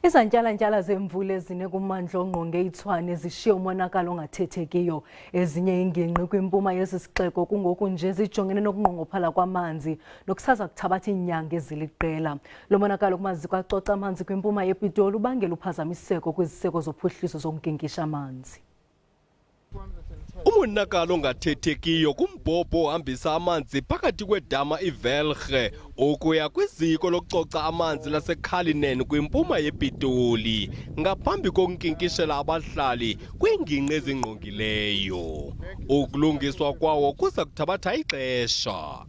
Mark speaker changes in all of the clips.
Speaker 1: Izantyalantyala zemvula ezine kummandla ongqonge iTshwane zishiye umonakalo ongathethekiyo. Ezinye iingingqi kwimpuma yesisixeko kungoku nje zijongene nokunqongophala kwamanzi noku-saza-kuthabatha iinyanga eziliqela. Lomonakalo kumaziko acoca amanzi kwimpuma yePitoli ubangela uphazamiseko kwiziseko zophuhliso zokunkinkisha amanzi.
Speaker 2: Umonakalo ongathethekiyo kumbhobho ohambisa amanzi phakathi kwedama ivelge ukuya kwiziko lokucoca amanzi laseKhalinen kwimpuma yePitoli ngaphambi kokunkinkishela abahlali kwiingingqi ezingqongileyo. Ukulungiswa kwawo kuza kuthabatha ixesha.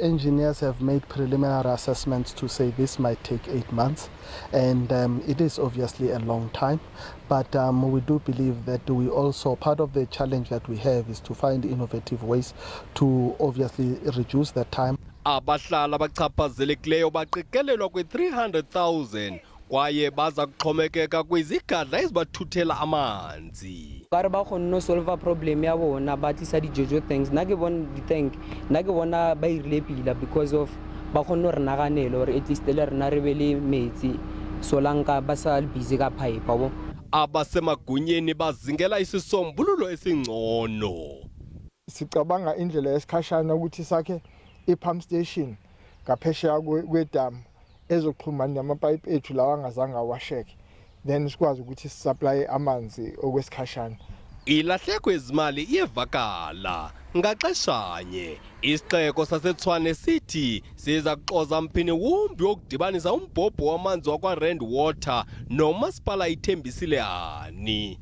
Speaker 3: Engineers have made preliminary assessments to say this might take 8 months, and it is obviously a long time, but we do believe that we also, part of the challenge that we have is to find innovative ways to obviously reduce that time.
Speaker 2: Abahlali abachaphazelekileyo baqikelelwa kwi-300,000 kwaye baza kuxhomekeka kwizigadla ezibathuthela amanzi.
Speaker 4: Ba re ba kgonne solve problem ya bona ba tlisa di-jojo things nna ke bona ba irile pila because of ba kgonne re naganela or at least le rena re be le metsi solanka ba sa busy ka pipe abo.
Speaker 2: Abasemagunyeni bazingela isisombululo esingcono.
Speaker 5: Sicabanga indlela yesikhashana ukuthi sakhe i-pump station ngaphesheya kwedamu ezoxhumana namapipe ethu lawa angazange awasheke, then sikwazi ukuthi sisupply amanzi okwesikhashana.
Speaker 2: Ilahleko ezimali iyevakala ngaxeshanye. Isixeko saseTshwane sithi siza kuxoza mphini wumbi wokudibanisa umbhobho wamanzi wakwa-Rand Water nomasipala ithembisile ani.